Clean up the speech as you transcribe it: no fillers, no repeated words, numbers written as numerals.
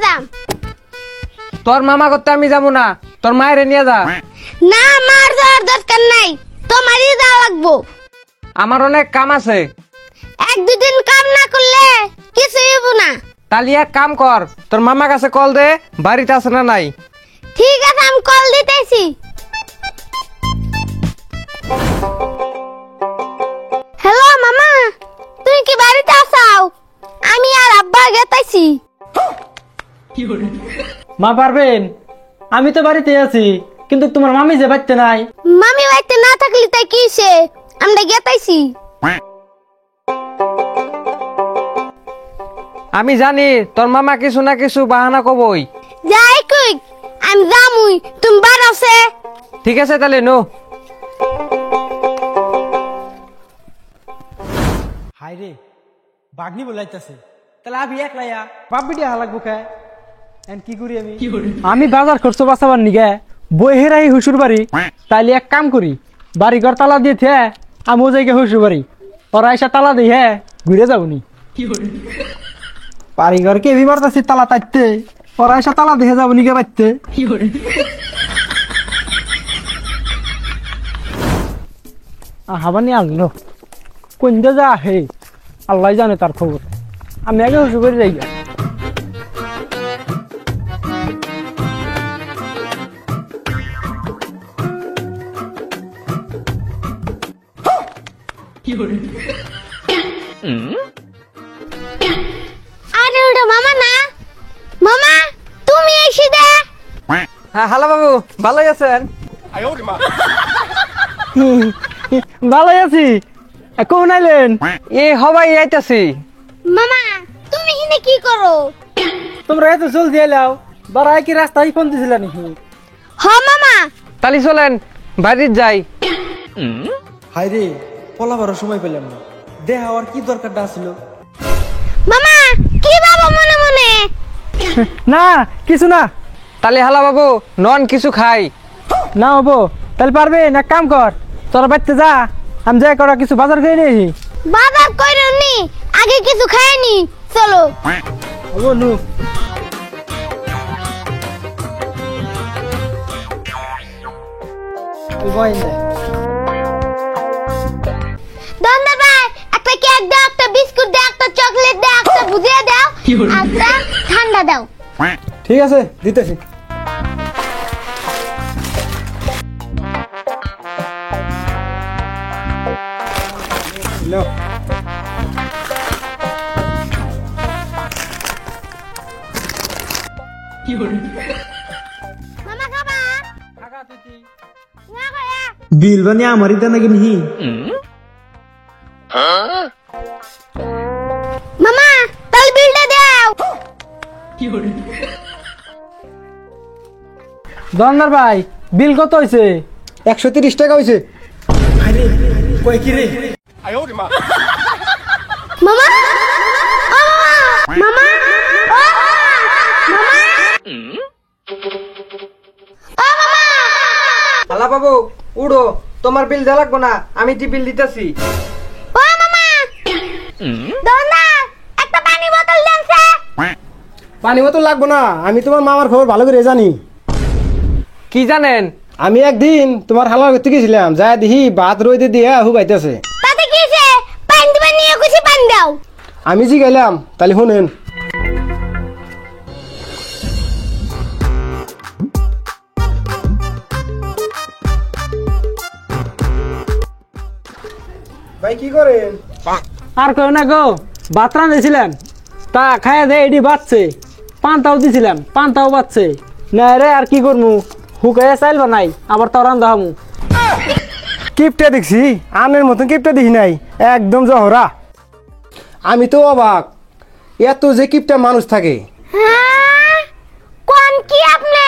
যাম। তোর মামা করতে আমি যাবো না, তোর মায়ের নিয়ে যা। না, মার যাওয়ার দরকার নাই, তোমারই যাওয়া লাগবো। আমার অনেক কাম আছে। এক দুদিন কাম না করলে কিছুই হবো না। তাহলে এক কাম কর, তোর মামা কাছে কল দে, বাড়িতে আছে না নাই। ঠিক আছে, আমি কল দিতেছি। হ্যালো মামা, তুমি কি বাড়িতে আসাও? আমি আর আব্বা গেতাইছি। মা পারবেন, আমি তো বাড়িতে আছি, কিন্তু তোমার মামি যে বাড়িতে নাই। মামি বাড়িতে না থাকলে তাই কিসে, আমরা গেতাইছি। আমি জানি তোর মামা কিছু না কিছু বাহানা কবই। যাই কই, আমি যামুই, তুমি বার আছে। ঠিক আছে তাহলে নো। হাই রে, বাগনি বলাইতেছে, তাহলে আমি একলাইয়া বাপ বিটি হালাকবো কে? এন কি করি আমি বাজার খরচ বাঁচাবার নিগে বই হেরাই হুসুর বাড়ি। তাইলে এক কাম করি, বাড়ি ঘর তালা দিয়ে থে আমিও যাই হুসুর বাড়ি, ওরা এসে তালা দিই হ্যাঁ ঘুরে যাবনি। বাড়ি ঘর কে মারতাছি তালা তাইতে, ওরা এসে তালা দিয়ে যাবনি কে বাড়তে। হাবানি আসলো কোন যা হে, আল্লাহ জানে তার খবর। আমি আগে হুসুর বাড়ি যাই। আরে ওটা মামা না, মামা তুমি এসে দে। হ্যাঁ হ্যালো বাবু, ভালোই আছেন? ভালোই আছি, কোন আইলেন? এ হবাই আইতাছি। মামা তুমি এখানে কি করো? তোমরা এত জলদি এলাও, বারাই কি রাস্তায় ফোন দিছিল নাকি? হ মামা। তাহলে চলেন বাড়ির যাই। হাই রে, পলাবার সময় পেলাম না, দেহ আর কি দরকারটা ছিল? মামা কি বাবা মনে মনে? না কিছু না। তাহলে হালা বাবু নন কিছু খাই। না হবো, তাহলে পারবে না, কাম কর, তোরা বাড়িতে যা, আমি যাই করা কিছু বাজার করে নিয়ে। বাজার কইরো নি, আগে কিছু খাইনি, চলো। হবো নু। দন্দা ভাই, একটা কেক দাও, একটা বিস্কুট দাও, একটা চকলেট দাও, একটা ভুজিয়া দাও, একটা ঠান্ডা দাও। ঠিক আছে, দিতেছি। মামা খাবা? না খায়া। বিল বানি আমারই দেন নাকি নি? মামা তাহলে বিলটা দাও। দন্দার ভাই, বিল কত হয়েছে? 130 টাকা হয়েছে। কই কি রে? মামা, ও মামা, মামা, ও মামা, ও মামা। হালা বাবু উড়ো, তোমার বিল দেওয়া লাগবো না, আমি যে বিল দিতেছি। ও মামা, দন্দা একটা পানি বোতল দেন স্যার। পানি বোতল লাগবো না, আমি তোমার মামার খবর ভালো করে জানি। কি জানেন? আমি একদিন তোমার হালার করতে গেছিলাম, যা দেখি ভাত রইতে দিয়া হুবাইতেছে। তাতে কি হইছে? পানি দিবা নিয়ে খুশি পানি দাও। আমি জি গেলাম, তাহলে শুনেন। ভাই কি করেন? আর কেউ না গো, ভাত রাঁধেছিলেন, তা খাইয়া দেয় এটি বাচ্চে, পান্তাও দিছিলাম, পান্তাও বাচ্চে না রে। আর কি করমু, হুকাইয়া চাইল বানাই, আবার তো রান্ধা হামু। কিপটা দেখছি, আমের মতন কিপটা দেখি নাই, একদম জহরা। আমি তো অবাক, এত যে কিপটা মানুষ থাকে। হ্যাঁ, কোন কি আপনি?